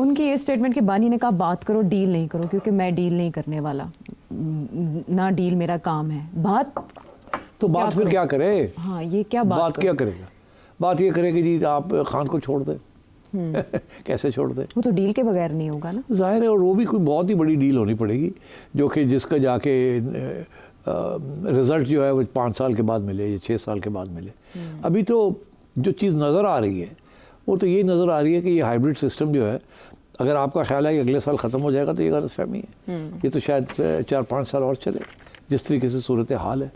उनकी ये स्टेटमेंट के बानी ने कहा बात करो डील नहीं करो, क्योंकि मैं डील नहीं करने वाला, ना डील मेरा काम है। बात तो बात फिर क्या करे? हाँ, ये क्या बात क्या करेगा? बात ये करेगी जी आप खान को छोड़ दें। कैसे छोड़ दें? वो तो डील के बगैर नहीं होगा ना, जाहिर है। और वो भी कोई बहुत ही बड़ी डील होनी पड़ेगी जो कि जिसका जाके रिज़ल्ट जो है वो 5 साल के बाद मिले या 6 साल के बाद मिले। अभी तो जो चीज़ नज़र आ रही है वो तो यही नज़र आ रही है कि ये हाइब्रिड सिस्टम जो है, अगर आपका ख्याल है कि अगले साल ख़त्म हो जाएगा तो ये गलतफहमी है। ये तो शायद 4-5 साल और चले जिस तरीके से सूरत हाल है।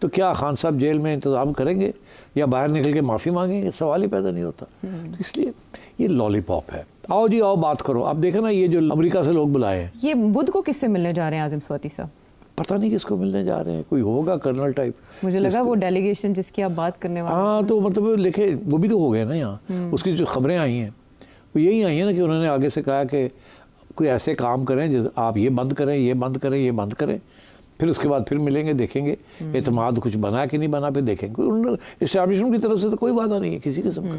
तो क्या खान साहब जेल में इंतज़ाम करेंगे या बाहर निकल के माफ़ी मांगेंगे? सवाल ही पैदा नहीं होता। तो इसलिए ये लॉलीपॉप है। आओ जी आओ बात करो। आप देखें ना, ये जो अमेरिका से लोग बुलाए हैं, ये बुध को किससे मिलने जा रहे हैं आज़म स्वाति साहब? पता नहीं किसको मिलने जा रहे हैं, कोई होगा कर्नल टाइप। मुझे लगा वो डेलीगेशन जिसकी आप बात करने वाले। हाँ, तो मतलब लिखे वो भी तो हो गए ना यहाँ। उसकी जो खबरें आई हैं वो यही आई हैं ना कि उन्होंने आगे से कहा कि कोई ऐसे काम करें जिस आप ये बंद करें, ये बंद करें, ये बंद करें, फिर उसके बाद फिर मिलेंगे, देखेंगे एतमाद कुछ बना कि नहीं बना, फिर देखेंगे। उन इस्टेब्लिशमेंट की तरफ से तो कोई वादा नहीं है किसी किस्म का।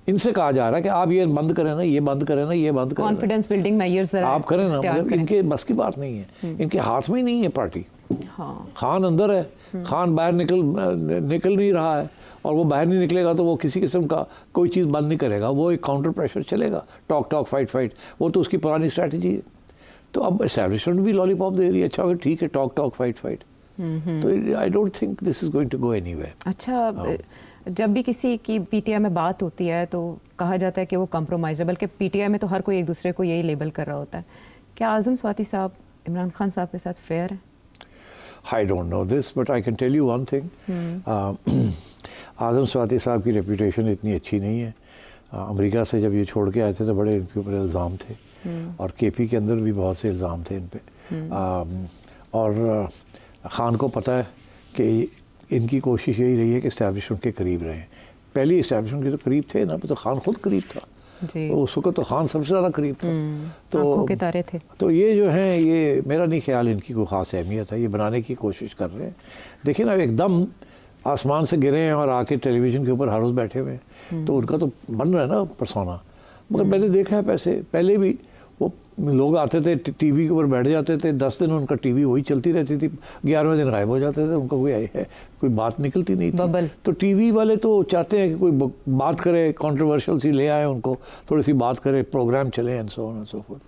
इनसे कहा जा रहा है कि आप ये बंद करें ना, ये बंद करें ना, ये बंद करें, कॉन्फिडेंस बिल्डिंग मेजर्स आप करें ना। मतलब इनके बस की बात नहीं है, इनके हाथ में ही नहीं है पार्टी। हाँ। खान अंदर है, खान बाहर निकल नहीं रहा है, और वो बाहर नहीं निकलेगा तो वो किसी किस्म का कोई चीज़ बंद नहीं करेगा। वो एक काउंटर प्रेशर चलेगा, टॉक फाइट, वो तो उसकी पुरानी स्ट्रैटेजी है। तो अब एस्टैब्लिशमेंट भी लॉलीपॉप दे रही है। अच्छा ठीक है, टॉक फाइट। तो I don't think this is going to go anywhere. अच्छा, जब भी किसी की पीटीआई में बात होती है तो कहा जाता है कि वो कॉम्प्रोमाइज़ है, बल्कि पीटीआई में तो हर कोई एक दूसरे को यही लेबल कर रहा होता है। क्या आज़म स्वाति साहब इमरान खान साहब के साथ फेयर है? I don't know this, but I can tell you one thing. आज़म स्वाति साहब की रेपुटेशन इतनी अच्छी नहीं है। अमेरिका से जब ये छोड़ के आए थे तो बड़े इनके ऊपर इल्ज़ाम थे, और केपी के अंदर भी बहुत से इल्ज़ाम थे इन पे। और ख़ान को पता है कि इनकी कोशिश यही रही है कि इस्टेब्लिशमेंट के करीब रहें। पहली इस्टेब्लिशमेंट के तो करीब थे ना, तो ख़ान खुद करीब था जी। उस वक्त तो खान सबसे ज़्यादा करीब था। तो आंखों के तारे थे। तो ये जो है, ये मेरा नहीं ख्याल इनकी कोई ख़ास अहमियत है। ये बनाने की कोशिश कर रहे हैं। देखिए ना, एकदम आसमान से गिरे हैं और आके टेलीविज़न के ऊपर हर रोज़ बैठे हुए हैं, तो उनका तो बन रहा है ना परसोना। मगर मैंने देखा है पहले भी वो लोग आते थे टीवी के ऊपर बैठ जाते थे, 10 दिन उनका टीवी वही चलती रहती थी, 11वें दिन गायब हो जाते थे। उनका कोई बात निकलती नहीं थी। बबल। तो टीवी वाले तो चाहते हैं कि कोई बात करे, कंट्रोवर्शियल सी ले आए, उनको थोड़ी सी बात करे, प्रोग्राम चले, and so on and so fourth.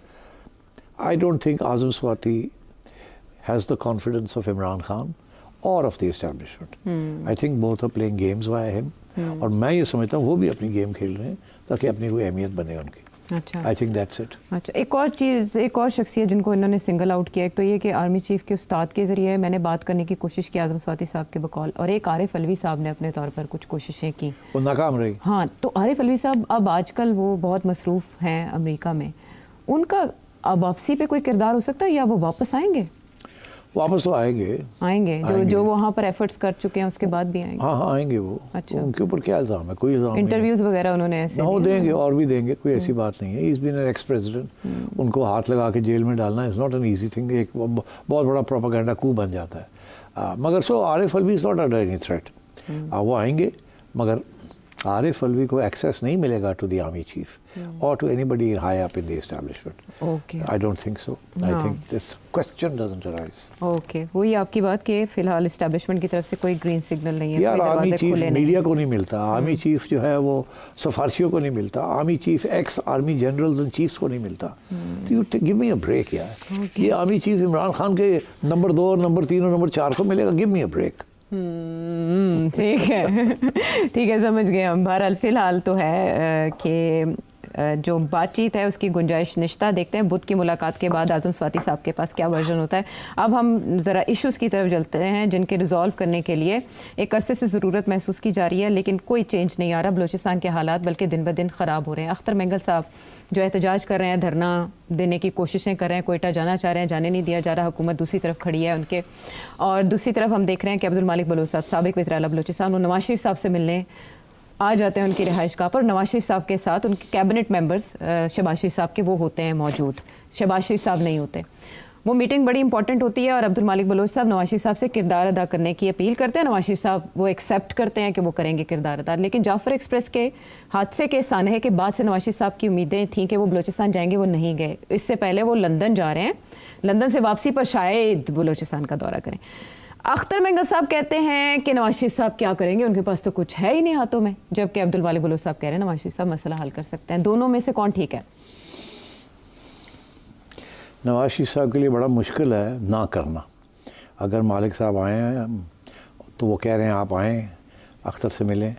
I don't think Azam Swati has the confidence of Imran Khan और of the establishment. I think both are playing games by him, और मैं ये समझता हूँ वो भी अपनी गेम खेल रहे हैं ताकि अपनी कोई अहमियत बने उनकी। अच्छा, आई थिंक दैट्स इट। अच्छा, एक और चीज़, एक और शख्सियत जिनको इन्होंने सिंगल आउट किया, एक तो ये कि आर्मी चीफ के उस्ताद के ज़रिए मैंने बात करने की कोशिश की आज़म स्वाति साहब के बकौल, और एक आरिफ अलवी साहब ने अपने तौर पर कुछ कोशिशें की, वो नाकाम रही। हाँ, तो आरिफ अलवी साहब अब आजकल वो बहुत मसरूफ़ हैं अमेरिका में, उनका अब वापसी पे कोई किरदार हो सकता है या वो वापस आएंगे? वापस तो आएंगे जो वहाँ पर एफर्ट्स कर चुके हैं उसके बाद भी आएंगे। हाँ आएंगे वो। अच्छा, उनके ऊपर क्या इल्ज़ाम है? कोई इल्ज़ाम नहीं। इंटरव्यूज़ वगैरह उन्होंने ऐसे देंगे और भी देंगे, कोई ऐसी बात नहीं है। Is been an ex president, उनको हाथ लगा के जेल में डालना is not an easy thing. एक बहुत बड़ा प्रोपेगेंडा कू बन जाता है। मगर so Arif Alvi is not under any threat. वो आएंगे, मगर आरिफ अलवी को एक्सेस नहीं मिलेगा टू द आर्मी चीफ और to anybody high up in the establishment. Okay, I don't think so. I think this question doesn't arise. Okay, वही आपकी बात कि फिलहाल एस्टैब्लिशमेंट की तरफ से कोई ग्रीन सिग्नल नहीं है। यार, आर्मी चीफ मीडिया को नहीं मिलता, आर्मी चीफ जो है वो सिफारशियों को नहीं मिलता, army chief ex army generals and chiefs को नहीं मिलता। तो you give me a break यार। ये आर्मी चीफ इमरान खान के नंबर 2 और नंबर 3 और नंबर 4 को मिलेगा। Give me a break. ठीक है, समझ गए हम। बहरहाल फ़िलहाल तो है कि जो बातचीत है उसकी गुंजाइश निश्ता। देखते हैं बुध की मुलाकात के बाद आज़म स्वाति साहब के पास क्या वर्जन होता है। अब हम ज़रा इश्यूज़ की तरफ चलते हैं जिनके रिजॉल्व करने के लिए एक अरसे से ज़रूरत महसूस की जा रही है, लेकिन कोई चेंज नहीं आ रहा। बलूचिस्तान के हालात बल्कि दिन ब दिन ख़राब हो रहे हैं। अख्तर मेंगल साहब जो एहतजाज कर रहे हैं, धरना देने की कोशिशें कर रहे हैं, कोयटा जाना चाह रहे हैं, जाने नहीं दिया जा रहा, हुकूमत दूसरी तरफ खड़ी है उनके। और दूसरी तरफ हम देख रहे हैं कि अब्दुल मालिक बलोच साहब, साबिक वज़ीर आला बलूचिस्तान, वो नवाज शरीफ साहब से मिलने आ जाते हैं उनकी रिहाइश गाह पर। नवाज शरीफ साहब के साथ उनके कैबिनेट मेंबर्स शहबाज शरीफ साहब के वो होते हैं मौजूद, शहबाज शरीफ साहब नहीं होते। वो मीटिंग बड़ी इंपॉर्टेंट होती है और अब्दुल मालिक बलोच साहब नवाज शरीफ साहब से किरदार अदा करने की अपील करते हैं। नवाज शरीफ साहब वो एक्सेप्ट करते हैं कि वो करेंगे किरदार अदा, लेकिन जाफर एक्सप्रेस के हादसे के सानहे के बाद से नवाज शरीफ साहब की उम्मीदें थीं कि वो बलोचिस्तान जाएंगे, वो नहीं गए। इससे पहले वो लंदन जा रहे हैं, लंदन से वापसी पर शायद बलोचिस्तान का दौरा करें। अख्तर मेंगल साहब कहते हैं कि नवाज शरीफ साहब क्या करेंगे, उनके पास तो कुछ है ही नहीं हाथों में, जबकि अब्दुल मालिक बलोच साहब कह रहे हैं नवाज शरीफ साहब मसला हल कर सकते हैं। दोनों में से कौन ठीक है? नवाज शरीफ साहब के लिए बड़ा मुश्किल है ना करना। अगर मालिक साहब आए हैं तो वो कह रहे हैं आप आएँ, अख्तर से मिलें।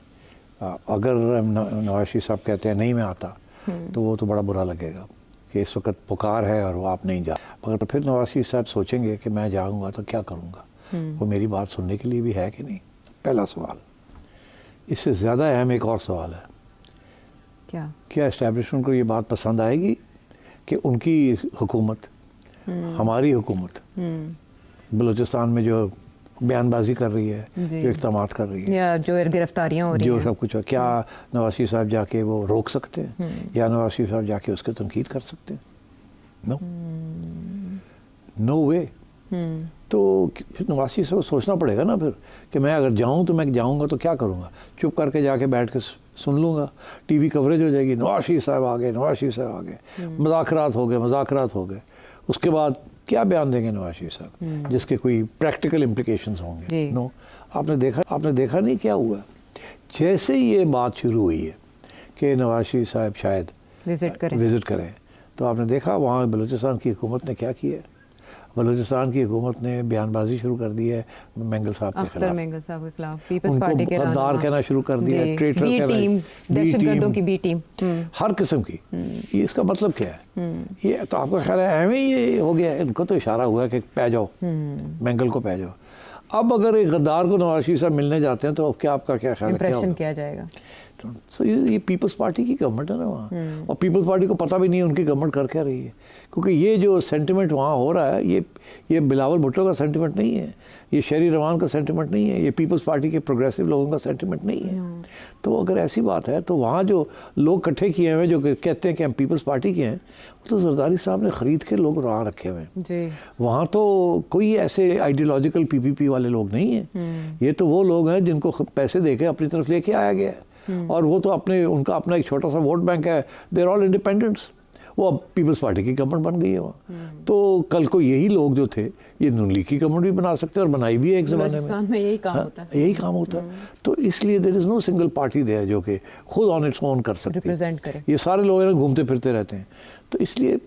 अगर नवाज शरीफ साहब कहते हैं नहीं मैं आता, तो वो तो बड़ा बुरा लगेगा कि इस वक्त पुकार है और वो आप नहीं जा। मगर फिर नवाज शरीफ साहब सोचेंगे कि मैं जाऊँगा तो क्या करूँगा, वो मेरी बात सुनने के लिए भी है कि नहीं, पहला सवाल। इससे ज़्यादा अहम एक और सवाल है, क्या एस्टैब्लिशमेंट को ये बात पसंद आएगी कि उनकी हुकूमत, हमारी हुकूमत बलूचिस्तान में जो बयानबाजी कर रही है, जो इक़दामात कर रही है, या जो गिरफ्तारियां हो रही हैं, जो सब कुछ है, क्या नवाज शरीफ साहब जाके वो रोक सकते हैं या नवाज शरीफ साहब जाके उसके तनकीद कर सकते हैं? नो, नो वे। तो फिर नवाज शरीफ साहब सोचना पड़ेगा ना फिर कि मैं अगर जाऊं तो मैं जाऊंगा तो क्या करूंगा? चुप करके जाके बैठ के सुन लूँगा, टीवी कवरेज हो जाएगी, नवाज शरीफ साहब आ गए, नवाज शरीफ साहब आ गए, मुज़ाकरात हो गए। उसके बाद क्या बयान देंगे नवाज शरीफ साहब जिसके कोई प्रैक्टिकल इम्प्लिकेशंस होंगे? नो। आपने देखा नहीं क्या हुआ? जैसे ही ये बात शुरू हुई है कि नवाज शरीफ साहब शायद विज़िट करें, तो आपने देखा वहाँ बलूचिस्तान की हुकूमत ने क्या किया। बलूचिस्तान की हुकूमत ने बयानबाजी शुरू कर दी है मेंगल साहब के खिलाफ, पीपल्स पार्टी के गद्दार कहना शुरू कर दिया, ट्रेटर दहशतगर्दों की बी टीम, हर किस्म की। ये इसका मतलब क्या है? ये तो आपका ख्याल है एवं ये हो गया? इनको तो इशारा हुआ है कि पै जाओ, मेंगल को पै जाओ। अब अगर एक गद्दार को नवाज शरीफ साहब मिलने जाते हैं तो क्या आपका क्या ख्याल है, क्या जाएगा? तो ये पीपल्स पार्टी की गवर्नमेंट है ना वहाँ, और पीपल्स पार्टी को पता भी नहीं है उनकी गवर्नमेंट कर क्या रही है, क्योंकि ये जो सेंटिमेंट वहाँ हो रहा है ये बिलावल भुट्टो का सेंटिमेंट नहीं है, ये शहरी रवान का सेंटिमेंट नहीं है, ये पीपल्स पार्टी के प्रोग्रेसिव लोगों का सेंटिमेंट नहीं है। तो अगर ऐसी बात है तो वहाँ जो लोग इकट्ठे किए हुए जो कहते हैं कि हम पीपल्स पार्टी के हैं, तो जरदारी साहब ने ख़रीद के लोग वहाँ रखे हुए हैं। वहाँ तो कोई ऐसे आइडियोलॉजिकल पीपीपी वाले लोग नहीं हैं, ये तो वो लोग हैं जिनको पैसे दे के अपनी तरफ लेके आया गया है, और वो तो उनका अपना एक छोटा सा वोट बैंक है, देर ऑल इंडिपेंडेंट्स। वो अब पीपल्स पार्टी की गवर्नमेंट बन गई है वहाँ। तो कल को यही लोग जो थे ये नून लीग की गवर्नमेंट भी बना सकते हैं, और बनाई भी है एक ज़माने में। यही काम होता है। तो इसलिए there is no single party there जो कि खुद ऑन इट्स ओन कर सकती है। ये सारे लोग घूमते फिरते रहते हैं। तो इसलिए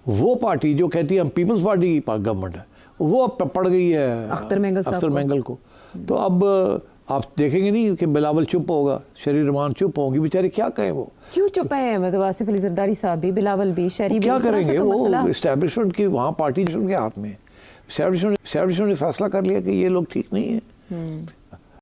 वो पार्टी जो कहती है हम पीपल्स पार्टी की गवर्नमेंट है, वो अब पड़ गई है अख्तर मेंगल को। तो अब आप देखेंगे नहीं कि बिलावल चुप होगा, शहरी रमान चुप होंगी, बेचारे क्या कहें? वो क्यों चुप है? मतलब आसिफ अली जरदारी साहब भी, बिलावल भी, शहरी क्या करेंगे? वो एस्टैब्लिशमेंट की वहाँ पार्टी के हाथ में, एस्टैब्लिशमेंट ने फैसला कर लिया कि ये लोग ठीक नहीं है।